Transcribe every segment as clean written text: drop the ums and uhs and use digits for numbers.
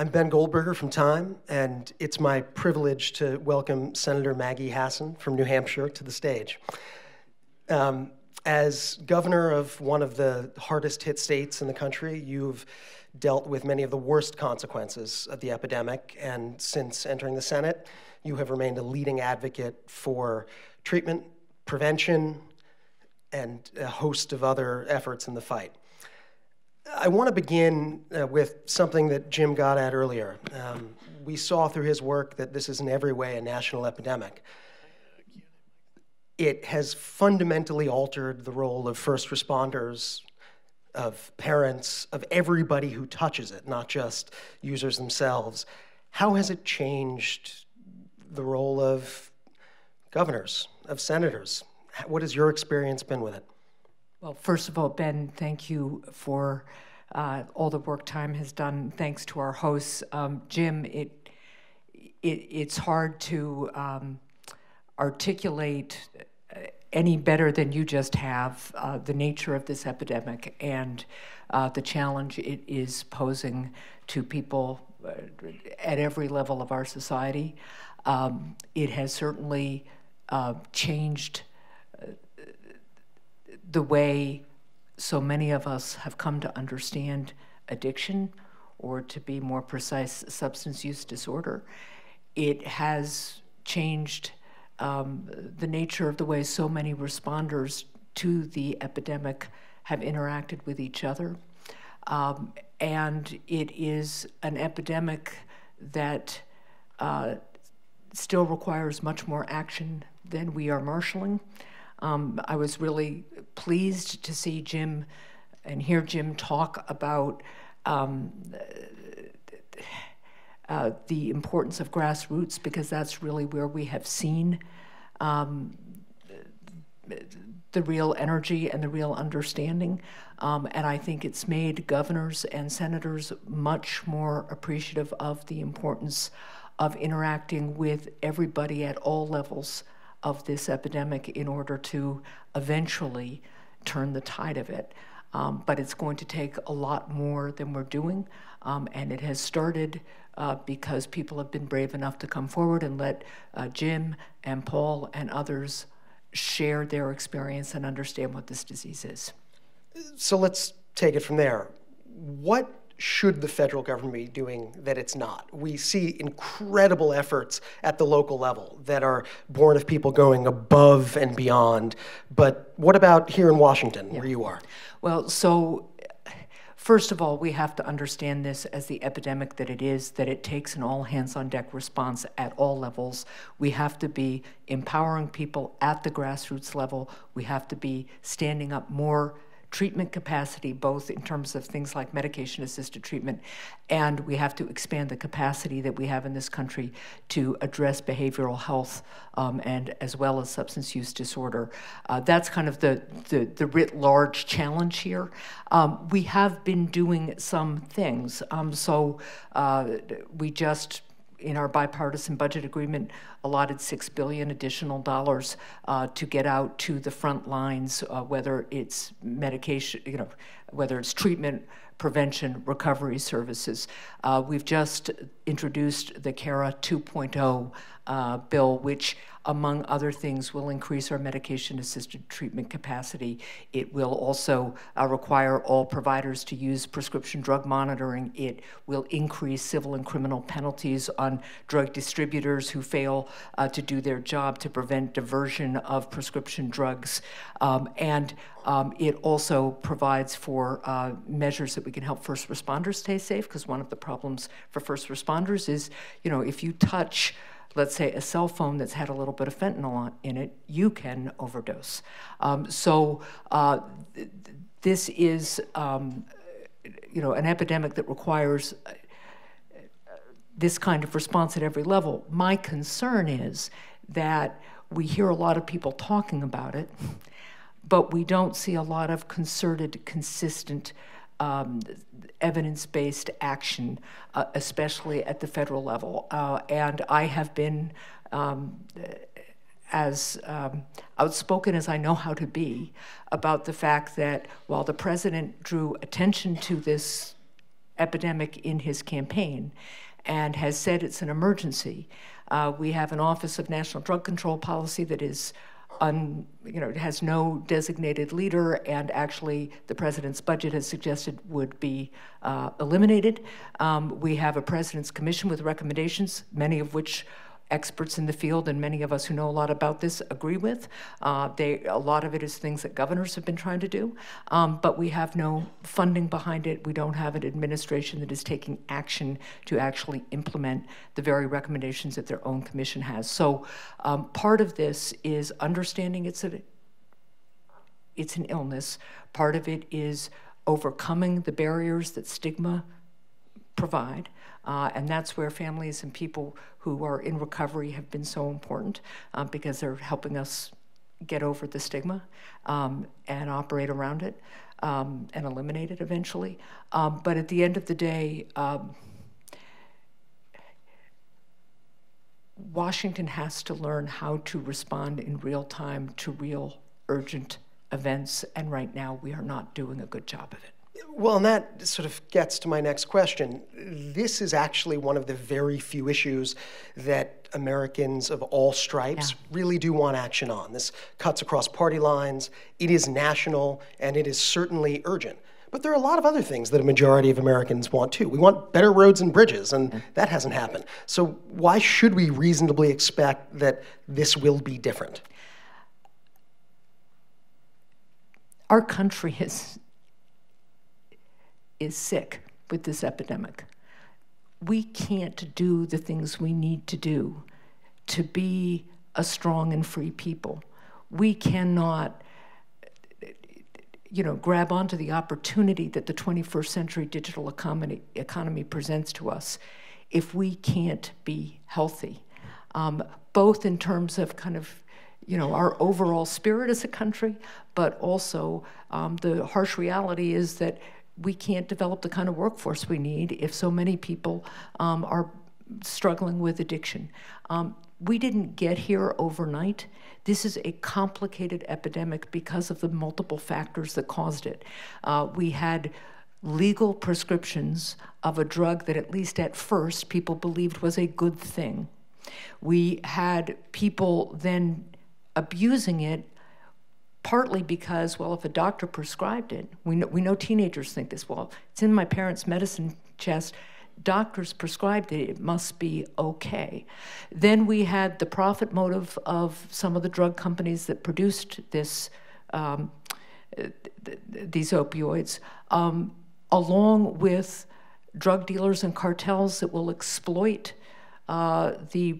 I'm Ben Goldberger from Time, and it's my privilege to welcome Senator Maggie Hassan from New Hampshire to the stage. As governor of one of the hardest hit states in the country, you've dealt with many of the worst consequences of the epidemic, and since entering the Senate, you have remained a leading advocate for treatment, prevention, and a host of other efforts in the fight. I want to begin with something that Jim got at earlier. We saw through his work that this is in every way a national epidemic. It has fundamentally altered the role of first responders, of parents, of everybody who touches it, not just users themselves. How has it changed the role of governors, of senators? What has your experience been with it? Well, first of all, Ben, thank you for all the work Time has done. Thanks to our hosts. Jim, it's hard to articulate any better than you just have the nature of this epidemic and the challenge it is posing to people at every level of our society. It has certainly changed the way so many of us have come to understand addiction, or to be more precise, substance use disorder. It has changed the nature of the way so many responders to the epidemic have interacted with each other. And it is an epidemic that still requires much more action than we are marshaling. I was really pleased to see Jim and hear Jim talk about the importance of grassroots, because that's really where we have seen the real energy and the real understanding. And I think it's made governors and senators much more appreciative of the importance of interacting with everybody at all levels of this epidemic in order to eventually turn the tide of it. But it's going to take a lot more than we're doing, and it has started because people have been brave enough to come forward and let Jim and Paul and others share their experience and understand what this disease is. So let's take it from there. What should the federal government be doing that it's not? We see incredible efforts at the local level that are born of people going above and beyond. But what about here in Washington, where you are? Well, so first of all, we have to understand this as the epidemic that it is, that it takes an all-hands-on-deck response at all levels. We have to be empowering people at the grassroots level. We have to be standing up more treatment capacity, both in terms of things like medication-assisted treatment, and we have to expand the capacity that we have in this country to address behavioral health and as well as substance use disorder. That's kind of the writ large challenge here. We have been doing some things. We just, in our bipartisan budget agreement, allotted $6 billion additional dollars to get out to the front lines, whether it's medication, whether it's treatment, prevention, recovery services. We've just introduced the CARA 2.0 bill, which, among other things, will increase our medication-assisted treatment capacity. It will also require all providers to use prescription drug monitoring. It will increase civil and criminal penalties on drug distributors who fail to do their job to prevent diversion of prescription drugs. It also provides for measures that we can help first responders stay safe, because one of the problems for first responders is, if you touch, let's say, a cell phone that's had a little bit of fentanyl in it, you can overdose. This is, an epidemic that requires this kind of response at every level. My concern is that we hear a lot of people talking about it, but we don't see a lot of concerted, consistent, evidence-based action, especially at the federal level. And I have been as outspoken as I know how to be about the fact that while the president drew attention to this epidemic in his campaign and has said it's an emergency. We have an Office of National Drug Control Policy that is it has no designated leader, and actually the president's budget has suggested would be eliminated. We have a president's commission with recommendations, many of which experts in the field and many of us who know a lot about this agree with. A lot of it is things that governors have been trying to do, but we have no funding behind it. We don't have an administration that is taking action to actually implement the very recommendations that their own commission has. So part of this is understanding it's an illness. Part of it is overcoming the barriers that stigma provide. And that's where families and people who are in recovery have been so important, because they're helping us get over the stigma and operate around it and eliminate it eventually. But at the end of the day, Washington has to learn how to respond in real time to real urgent events, and right now we are not doing a good job of it. Well, and that sort of gets to my next question. This is actually one of the very few issues that Americans of all stripes really do want action on. This cuts across party lines, it is national, and it is certainly urgent. But there are a lot of other things that a majority of Americans want too. We want better roads and bridges, and that hasn't happened. So why should we reasonably expect that this will be different? Our country is sick with this epidemic. We can't do the things we need to do to be a strong and free people. We cannot, grab onto the opportunity that the 21st century digital economy presents to us if we can't be healthy, both in terms of our overall spirit as a country, but also the harsh reality is that we can't develop the kind of workforce we need if so many people are struggling with addiction. We didn't get here overnight. This is a complicated epidemic because of the multiple factors that caused it. We had legal prescriptions of a drug that, at least at first, people believed was a good thing. We had people then abusing it, partly because, well, if a doctor prescribed it, we know teenagers think this, well, it's in my parents' medicine chest, doctors prescribed it, it must be okay. Then we had the profit motive of some of the drug companies that produced these opioids, along with drug dealers and cartels that will exploit the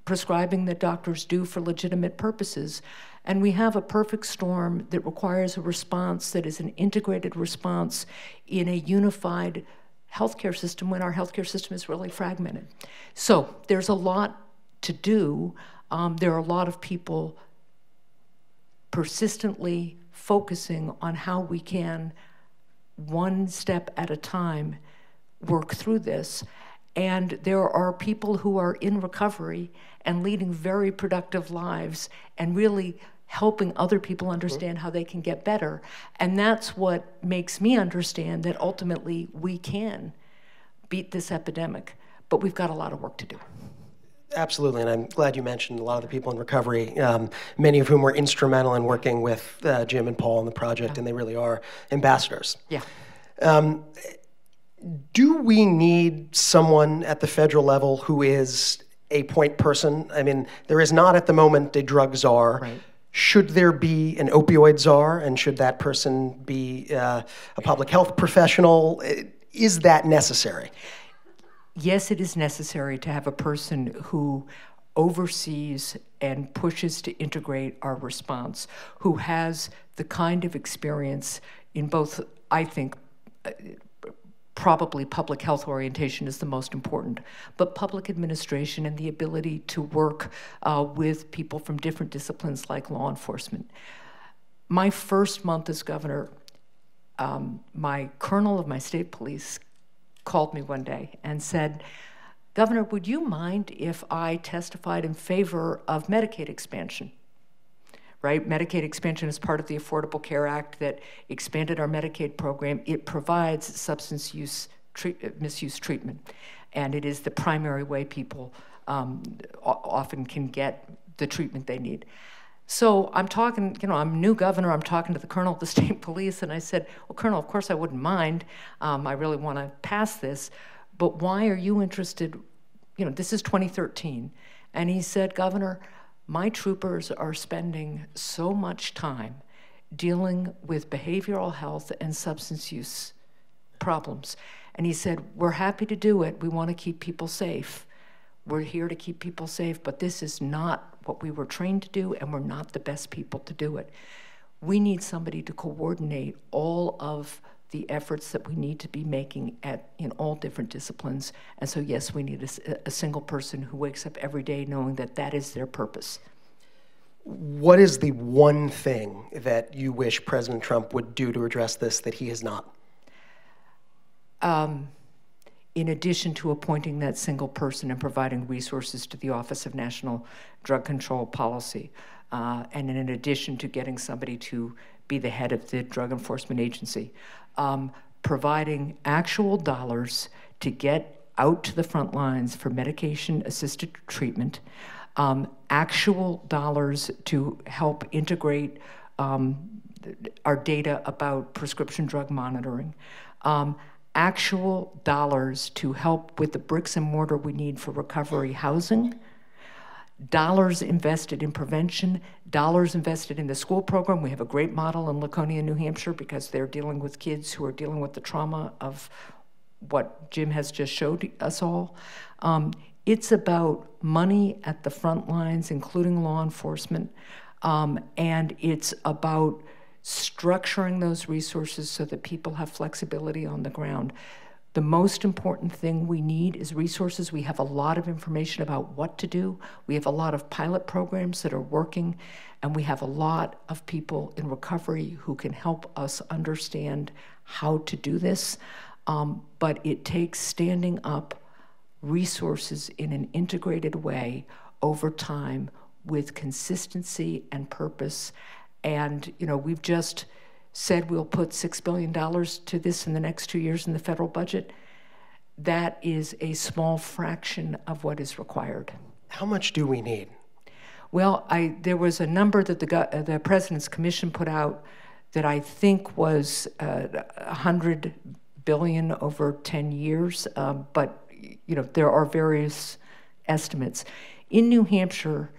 prescribing that doctors do for legitimate purposes. And we have a perfect storm that requires a response that is an integrated response in a unified healthcare system when our healthcare system is really fragmented. So there's a lot to do. There are a lot of people persistently focusing on how we can, one step at a time, work through this. And there are people who are in recovery and leading very productive lives and really helping other people understand how they can get better. And that's what makes me understand that ultimately we can beat this epidemic, but we've got a lot of work to do. Absolutely, and I'm glad you mentioned a lot of the people in recovery, many of whom were instrumental in working with Jim and Paul on the project, and they really are ambassadors. Yeah. Do we need someone at the federal level who is a point person? I mean, there is not at the moment a drug czar. Right. Should there be an opioid czar, and should that person be a public health professional? Is that necessary? Yes, it is necessary to have a person who oversees and pushes to integrate our response, who has the kind of experience in both, I think, probably public health orientation is the most important, but public administration and the ability to work with people from different disciplines like law enforcement. My first month as governor, my colonel of my state police called me one day and said, "Governor, would you mind if I testified in favor of Medicaid expansion?" Right? Medicaid expansion is part of the Affordable Care Act that expanded our Medicaid program. It provides substance use misuse treatment. And it is the primary way people often can get the treatment they need. So I'm talking, I'm new governor, I'm talking to the colonel of the state police, and I said, well, Colonel, of course I wouldn't mind. I really want to pass this, but why are you interested? This is 2013. And he said, Governor, my troopers are spending so much time dealing with behavioral health and substance use problems. And he said, we're happy to do it. We want to keep people safe. We're here to keep people safe, but this is not what we were trained to do, and we're not the best people to do it. We need somebody to coordinate all of the efforts that we need to be making in all different disciplines. And so, yes, we need a single person who wakes up every day knowing that that is their purpose. What is the one thing that you wish President Trump would do to address this that he has not? In addition to appointing that single person and providing resources to the Office of National Drug Control Policy, and in addition to getting somebody to be the head of the Drug Enforcement Agency, providing actual dollars to get out to the front lines for medication-assisted treatment, actual dollars to help integrate our data about prescription drug monitoring, actual dollars to help with the bricks and mortar we need for recovery housing, dollars invested in prevention, dollars invested in the school program. We have a great model in Laconia, New Hampshire, because they're dealing with kids who are dealing with the trauma of what Jim has just showed us all. It's about money at the front lines, including law enforcement, and it's about structuring those resources so that people have flexibility on the ground. The most important thing we need is resources. We have a lot of information about what to do. We have a lot of pilot programs that are working, and we have a lot of people in recovery who can help us understand how to do this. But it takes standing up resources in an integrated way over time with consistency and purpose. And we've just said we'll put $6 billion to this in the next 2 years in the federal budget. That is a small fraction of what is required. How much do we need? Well, there was a number that the President's Commission put out that I think was $100 billion over 10 years, but there are various estimates. In New Hampshire,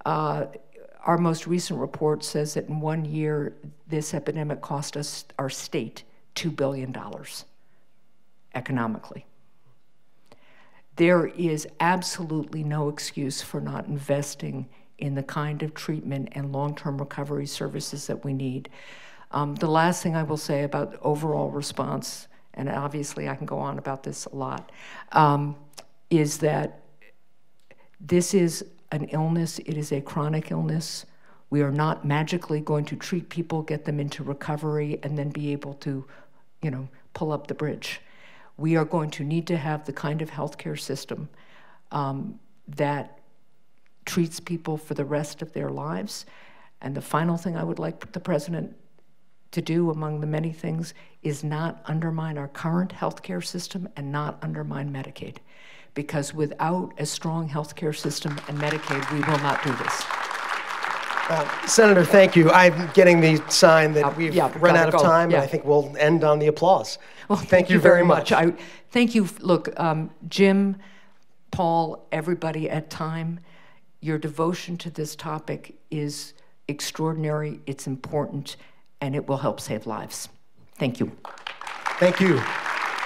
our most recent report says that in 1 year, this epidemic cost us, our state, $2 billion economically. There is absolutely no excuse for not investing in the kind of treatment and long-term recovery services that we need. The last thing I will say about the overall response, and obviously I can go on about this a lot, is that this is an illness. It is a chronic illness. We are not magically going to treat people, get them into recovery, and then be able to, pull up the bridge. We are going to need to have the kind of healthcare system that treats people for the rest of their lives. And the final thing I would like the President to do, among the many things, is not undermine our current healthcare system and not undermine Medicaid. Because without a strong healthcare system and Medicaid, we will not do this. Senator, thank you. I'm getting the sign that we've run out of time, and I think we'll end on the applause. Well, thank you very much. Thank you. Look, Jim, Paul, everybody at Time, your devotion to this topic is extraordinary, it's important, and it will help save lives. Thank you. Thank you.